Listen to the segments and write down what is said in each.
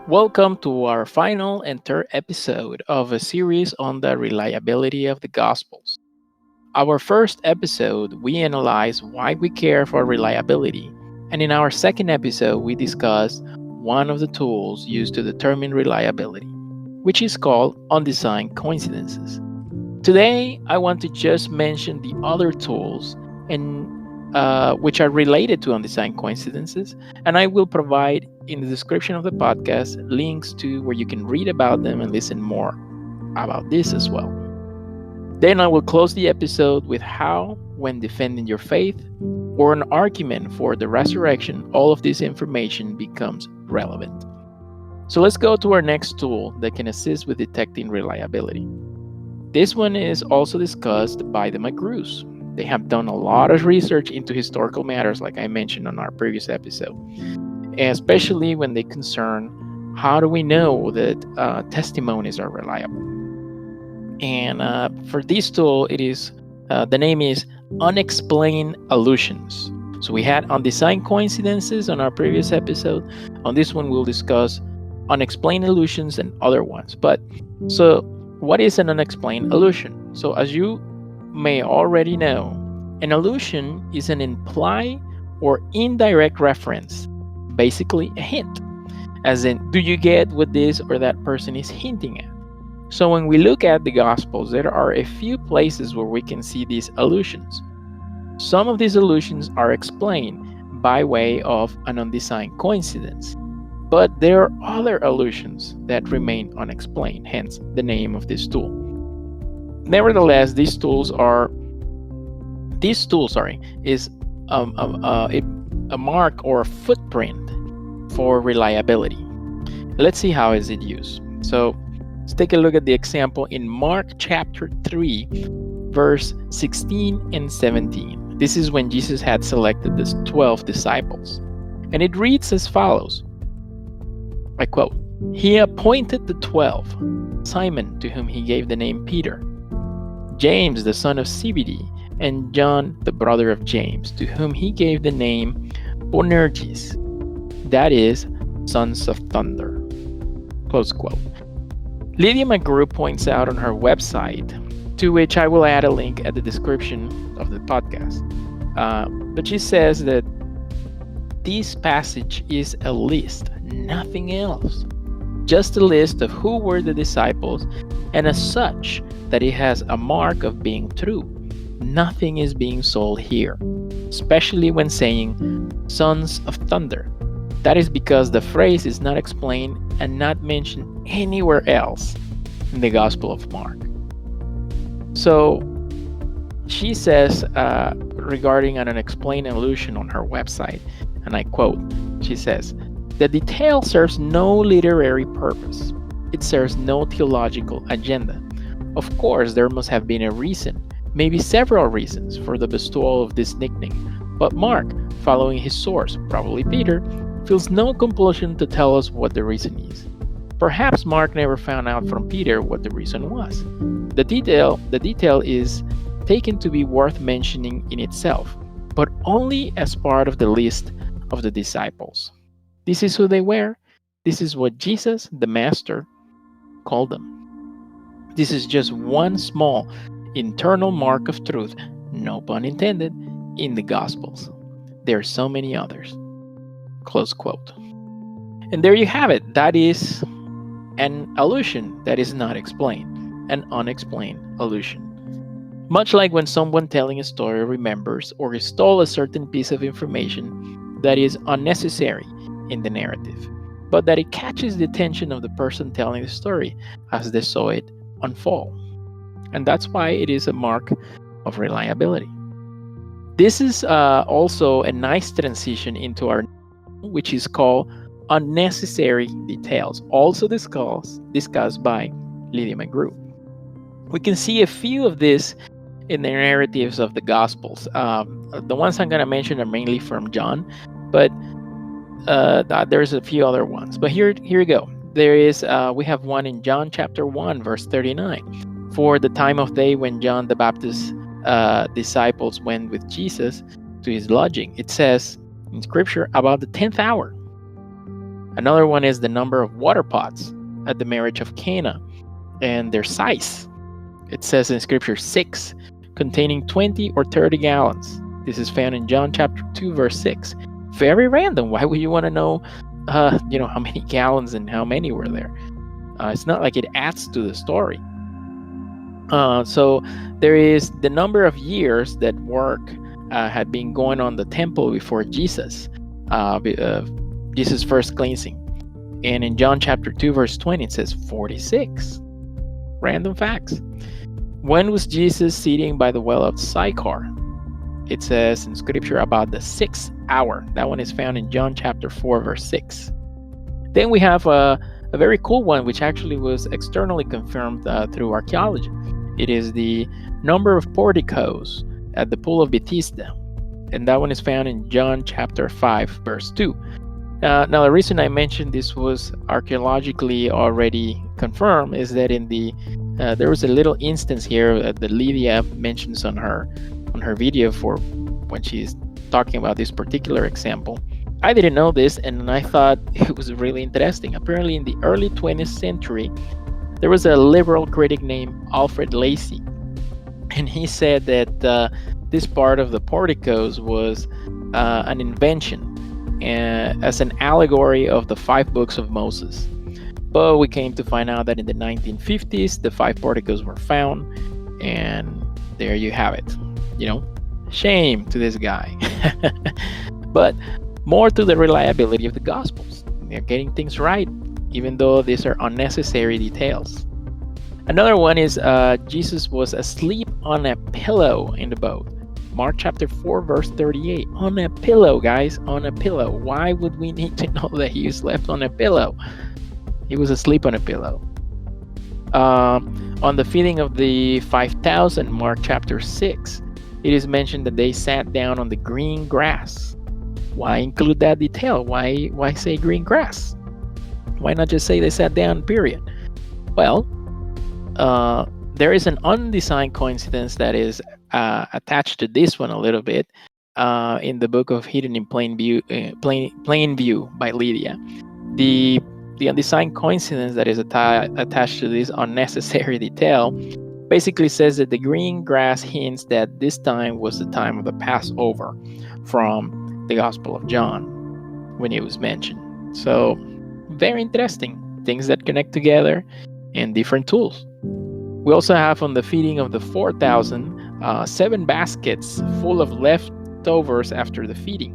Welcome to our final and third episode of a series on the reliability of the Gospels. Our first episode, we analyzed why we care for reliability, and in our second episode, we discussed one of the tools used to determine reliability, which is called undesigned coincidences. Today, I want to just mention the other tools and which are related to undesigned coincidences, and I will provide in the description of the podcast links to where you can read about them and listen more about this as well. Then I will close the episode with how, when defending your faith or an argument for the resurrection, all of this information becomes relevant. So let's go to our next tool that can assist with detecting reliability. This one is also discussed by the McGrews. They have done a lot of research into historical matters, like I mentioned on our previous episode, and especially when they concern how do we know that testimonies are reliable. And for this tool, it is the name is unexplained allusions. So we had undesigned coincidences on our previous episode. On this one, we'll discuss unexplained allusions and other ones. But so what is an unexplained allusion? So as you may already know, an allusion is an implied or indirect reference, basically a hint, as in, do you get what this or that person is hinting at? So when we look at the Gospels, there are a few places where we can see these allusions. Some of these allusions are explained by way of an undesigned coincidence, but there are other allusions that remain unexplained, hence the name of this tool. Nevertheless, this tool is a mark or a footprint for reliability. Let's see how is it used. So let's take a look at the example in Mark chapter 3, verse 16 and 17. This is when Jesus had selected the 12 disciples. And it reads as follows. I quote, "He appointed the 12, Simon, to whom he gave the name Peter, James, the son of Zebedee, and John, the brother of James, to whom he gave the name Boanerges, that is, sons of thunder." Close quote. Lydia McGrew points out on her website, to which I will add a link at the description of the podcast. But she says that this passage is a list, nothing else. Just a list of who were the disciples, and as such, that it has a mark of being true. Nothing is being sold here, especially when saying sons of thunder. That is because the phrase is not explained and not mentioned anywhere else in the Gospel of Mark. So she says regarding an unexplained allusion on her website, and I quote, she says, "The detail serves no literary purpose. It serves no theological agenda. Of course, there must have been a reason, maybe several reasons, for the bestowal of this nickname. But Mark, following his source, probably Peter, feels no compulsion to tell us what the reason is. Perhaps Mark never found out from Peter what the reason was. The detail is taken to be worth mentioning in itself, but only as part of the list of the disciples. This is who they were. This is what Jesus, the Master, called them. This is just one small internal mark of truth, no pun intended, in the Gospels. There are so many others." Close quote. And there you have it. That is an allusion that is not explained, an unexplained allusion. Much like when someone telling a story remembers or stole a certain piece of information that is unnecessary in the narrative, but that it catches the attention of the person telling the story as they saw it unfold. And that's why it is a mark of reliability. This is also a nice transition into our, which is called unnecessary details, also discussed by Lydia McGrew. We can see a few of this in the narratives of the Gospels. The ones I'm going to mention are mainly from John, but there's a few other ones. But here you go. We have one in John chapter 1, verse 39. For the time of day when John the Baptist's disciples went with Jesus to his lodging, it says in Scripture about the 10th hour. Another one is the number of water pots at the marriage of Cana and their size. It says in Scripture 6, containing 20 or 30 gallons. This is found in John chapter 2, verse 6. Very random. Why would you want to know, how many gallons and how many were there? It's not like it adds to the story. So there is the number of years that work had been going on the temple before Jesus, Jesus' first cleansing. And in John chapter 2, verse 20, it says 46. Random facts. When was Jesus sitting by the well of Sychar? It says in Scripture about the 6th hour. That one is found in John chapter 4, verse 6. Then we have a very cool one, which actually was externally confirmed through archaeology. It is the number of porticos at the pool of Bethesda. And that one is found in John chapter 5, verse 2. Now, the reason I mentioned this was archaeologically already confirmed is that in the there was a little instance here that Lydia mentions on her video for when she's talking about this particular example. I didn't know this, and I thought it was really interesting. Apparently, in the early 20th century, there was a liberal critic named Alfred Lacy, and he said that this part of the porticos was an invention as an allegory of the 5 books of Moses. But we came to find out that in the 1950s, the 5 porticos were found, and there you have it. Shame to this guy. But more to the reliability of the Gospels. They're getting things right, even though these are unnecessary details. Another one is Jesus was asleep on a pillow in the boat. Mark chapter 4, verse 38. On a pillow, guys, on a pillow. Why would we need to know that he slept on a pillow? He was asleep on a pillow. On the feeding of the 5,000, Mark chapter 6, it is mentioned that they sat down on the green grass. Why include that detail? Why say green grass? Why not just say they sat down, period? Well, there is an undesigned coincidence that is attached to this one a little bit in the book of Hidden in Plain View by Lydia. The undesigned coincidence that is attached to this unnecessary detail basically says that the green grass hints that this time was the time of the Passover from the Gospel of John when it was mentioned. So very interesting things that connect together and different tools. We also have on the feeding of the 4,000 7 baskets full of leftovers after the feeding,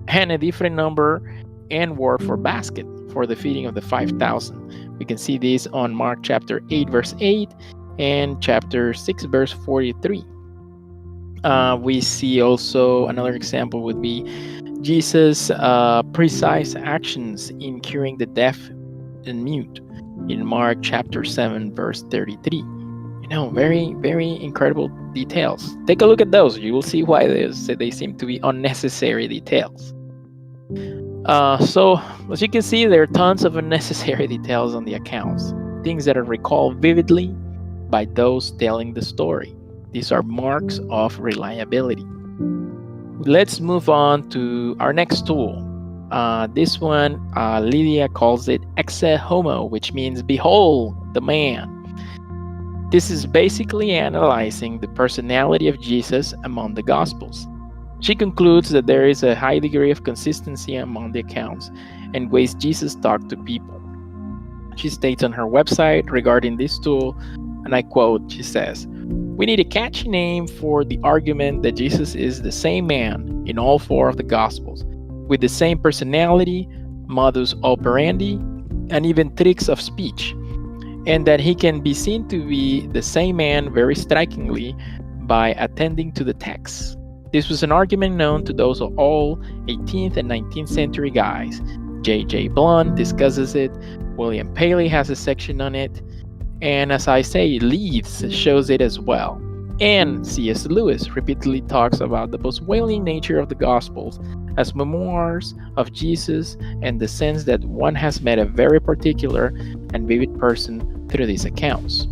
and a different number and word for basket for the feeding of the 5,000. We can see this on Mark chapter 8 verse 8 and chapter 6 verse 43. We see also another example would be Jesus' precise actions in curing the deaf and mute in Mark chapter 7 verse 33. Very, very incredible details. Take a look at those. You will see why they seem to be unnecessary details. So, as you can see, there are tons of unnecessary details on the accounts. Things that are recalled vividly by those telling the story. These are marks of reliability. Let's move on to our next tool. This one, Lydia calls it exe homo, which means behold the man. This is basically analyzing the personality of Jesus among the Gospels. She concludes that there is a high degree of consistency among the accounts and ways Jesus talked to people. She states on her website regarding this tool, and I quote, she says, "We need a catchy name for the argument that Jesus is the same man in all 4 of the Gospels, with the same personality, modus operandi, and even tricks of speech, and that he can be seen to be the same man very strikingly by attending to the text." This was an argument known to those of all 18th and 19th century guys. J.J. Blunt discusses it, William Paley has a section on it, and as I say, Leaves shows it as well. And C.S. Lewis repeatedly talks about the Boswellian nature of the Gospels as memoirs of Jesus, and the sense that one has met a very particular and vivid person through these accounts.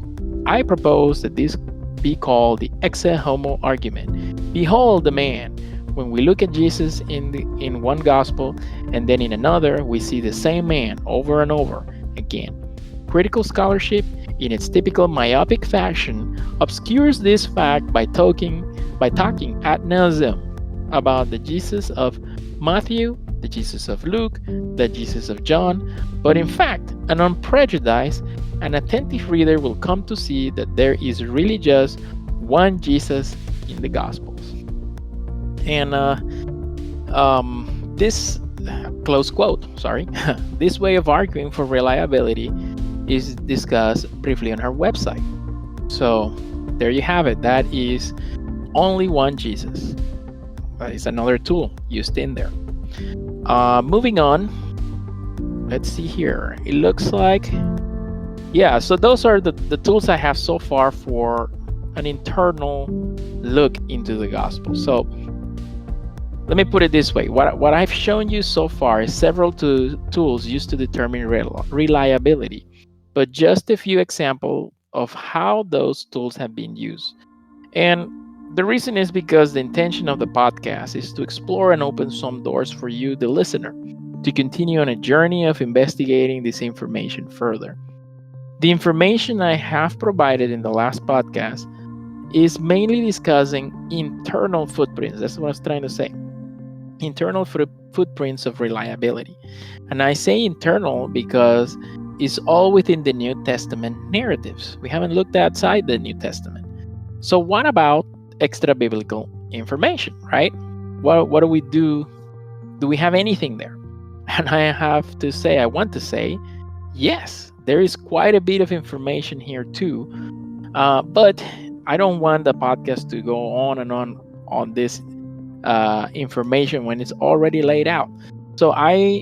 I propose that this be called the exe homo argument. Behold the man, When we look at Jesus in one gospel and then in another, we see the same man over and over again. Critical scholarship, in its typical myopic fashion, obscures this fact by talking ad nauseum about the Jesus of Matthew, the Jesus of Luke, the Jesus of John, but in fact, an unprejudiced and attentive reader will come to see that there is really just one Jesus in the Gospels. And this close quote, sorry, this way of arguing for reliability is discussed briefly on her website. So there you have it. That is only one Jesus. That is another tool used in there. Moving on, let's see here. It looks like, yeah, so those are the tools I have so far for an internal look into the gospel. So let me put it this way. What I've shown you so far is several tools used to determine reliability, but just a few examples of how those tools have been used. And the reason is because the intention of the podcast is to explore and open some doors for you, the listener, to continue on a journey of investigating this information further. The information I have provided in the last podcast is mainly discussing internal footprints. That's what I was trying to say. Internal footprints of reliability. And I say internal because it's all within the New Testament narratives. We haven't looked outside the New Testament. So what about extra biblical information, right? What do we do? Do we have anything there? And I want to say, yes, there is quite a bit of information here too. But I don't want the podcast to go on and on this information when it's already laid out. So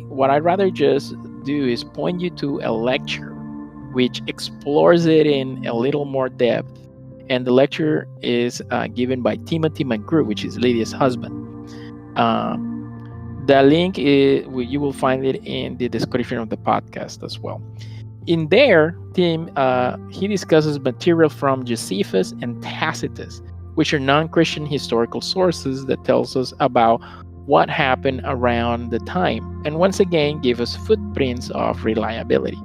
what I'd rather just do is point you to a lecture which explores it in a little more depth. And the lecture is given by Timothy McGrew, which is Lydia's husband. The link you will find it in the description of the podcast as well. In there, Tim he discusses material from Josephus and Tacitus, which are non-Christian historical sources that tells us about what happened around the time, and once again give us footprints of reliability.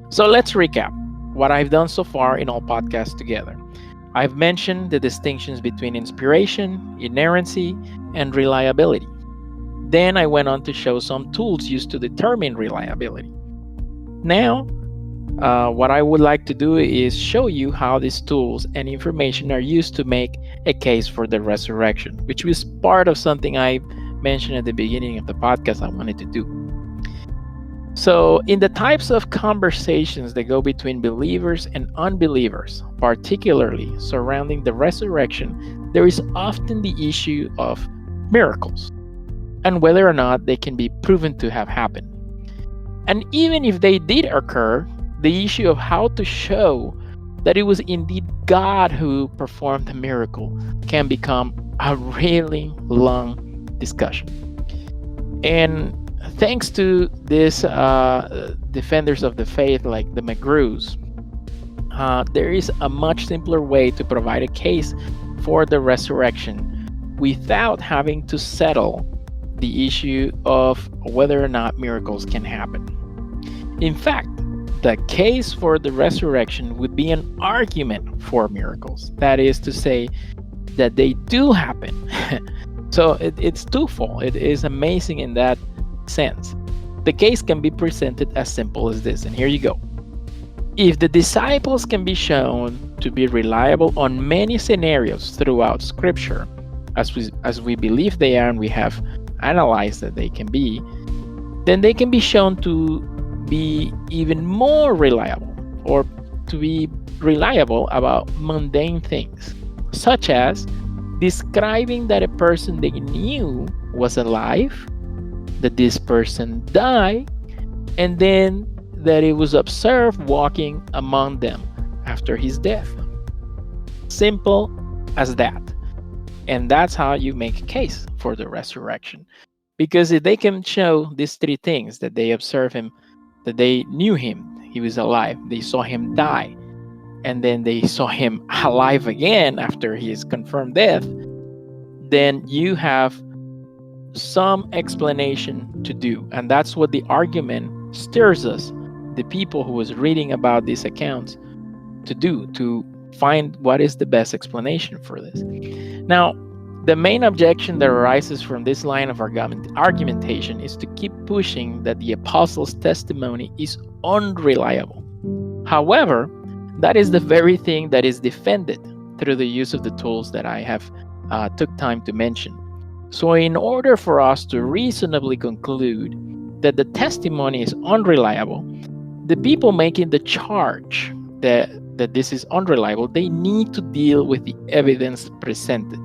So let's recap what I've done so far in all podcasts together. I've mentioned the distinctions between inspiration, inerrancy, and reliability. Then I went on to show some tools used to determine reliability. Now, what I would like to do is show you how these tools and information are used to make a case for the resurrection, which was part of something I mentioned at the beginning of the podcast I wanted to do. So, in the types of conversations that go between believers and unbelievers, particularly surrounding the resurrection, there is often the issue of miracles and whether or not they can be proven to have happened. And even if they did occur, the issue of how to show that it was indeed God who performed the miracle can become a really long discussion. And thanks to these defenders of the faith like the McGrews, there is a much simpler way to provide a case for the resurrection without having to settle the issue of whether or not miracles can happen. In fact, the case for the resurrection would be an argument for miracles. That is to say, that they do happen. So it's twofold. It is amazing in that sense. The case can be presented as simple as this, and here you go. If the disciples can be shown to be reliable on many scenarios throughout Scripture, as we believe they are and we have analyzed that they can be, then they can be shown to be even more reliable, or to be reliable about mundane things, such as describing that a person they knew was alive, that this person died, and then that it was observed walking among them after his death. Simple as that. And that's how you make a case for the resurrection. Because if they can show these three things, that they observed him, that they knew him, he was alive, they saw him die, and then they saw him alive again after his confirmed death, then you have some explanation to do. And that's what the argument stirs us, the people who was reading about these accounts, to do, to find what is the best explanation for this. Now, the main objection that arises from this line of argumentation is to keep pushing that the apostles' testimony is unreliable. However, that is the very thing that is defended through the use of the tools that I have took time to mention. So in order for us to reasonably conclude that the testimony is unreliable, the people making the charge that this is unreliable, they need to deal with the evidence presented.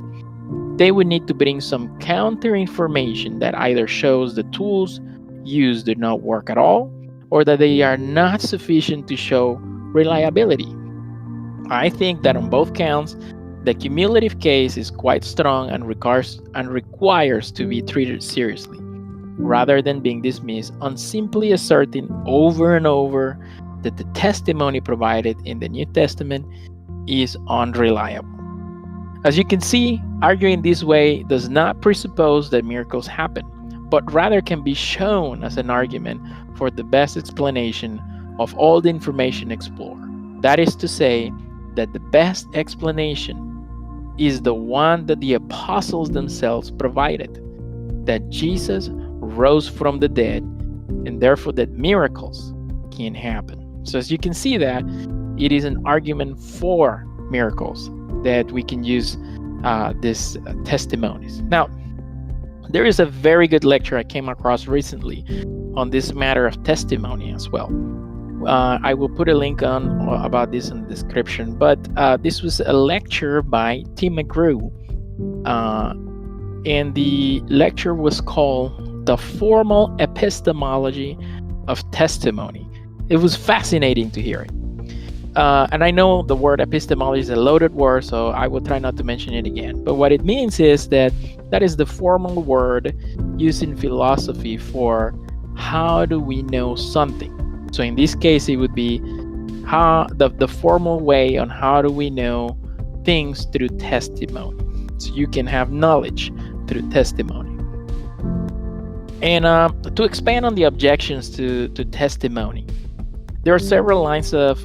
They would need to bring some counter information that either shows the tools used do not work at all, or that they are not sufficient to show reliability. I think that on both counts, the cumulative case is quite strong and requires to be treated seriously, rather than being dismissed on simply asserting over and over that the testimony provided in the New Testament is unreliable. As you can see, arguing this way does not presuppose that miracles happen, but rather can be shown as an argument for the best explanation of all the information explored. That is to say, that the best explanation is the one that the apostles themselves provided, that Jesus rose from the dead, and therefore that miracles can happen. So as you can see, that it is an argument for miracles that we can use these testimonies. Now, there is a very good lecture I came across recently on this matter of testimony as well. I will put a link on about this in the description, but this was a lecture by Tim McGrew, and the lecture was called The Formal Epistemology of Testimony. It was fascinating to hear it. And I know the word epistemology is a loaded word, so I will try not to mention it again. But what it means is that is the formal word used in philosophy for how do we know something. So in this case, it would be how the formal way on how do we know things through testimony. So you can have knowledge through testimony. And to expand on the objections to testimony, there are several lines of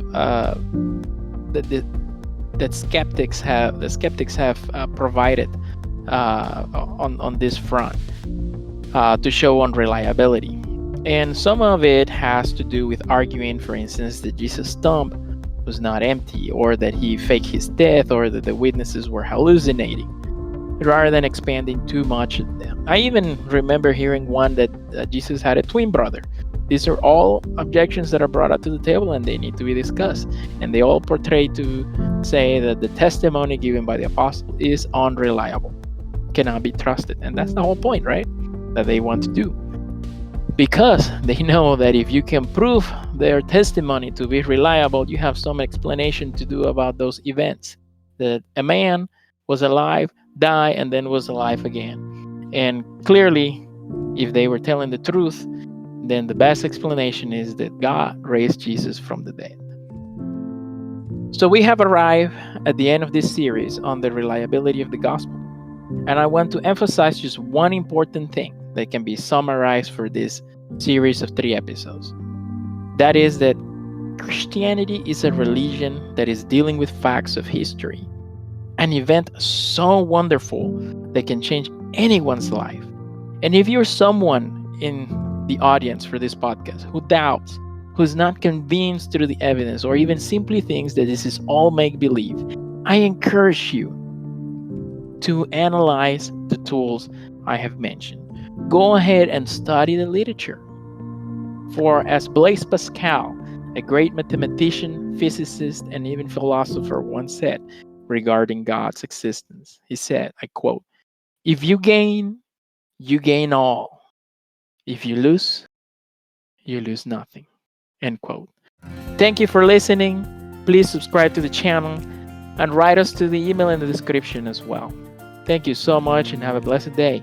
that skeptics have provided on this front to show unreliability. And some of it has to do with arguing, for instance, that Jesus' tomb was not empty, or that he faked his death, or that the witnesses were hallucinating, rather than expanding too much of them. I even remember hearing one that Jesus had a twin brother. These are all objections that are brought up to the table, and they need to be discussed. And they all portray to say that the testimony given by the apostle is unreliable, cannot be trusted. And that's the whole point, right? That they want to do. Because they know that if you can prove their testimony to be reliable, you have some explanation to do about those events. That a man was alive, died, and then was alive again. And clearly, if they were telling the truth, then the best explanation is that God raised Jesus from the dead. So we have arrived at the end of this series on the reliability of the gospel. And I want to emphasize just one important thing that can be summarized for this series of 3 episodes. That is that Christianity is a religion that is dealing with facts of history, an event so wonderful that can change anyone's life. And if you're someone in the audience for this podcast who doubts, who's not convinced through the evidence, or even simply thinks that this is all make-believe, I encourage you to analyze the tools I have mentioned. Go ahead and study the literature. For as Blaise Pascal, a great mathematician, physicist, and even philosopher, once said regarding God's existence, he said, I quote, "If you gain all. If you lose nothing." End quote. Thank you for listening. Please subscribe to the channel and write us to the email in the description as well. Thank you so much and have a blessed day.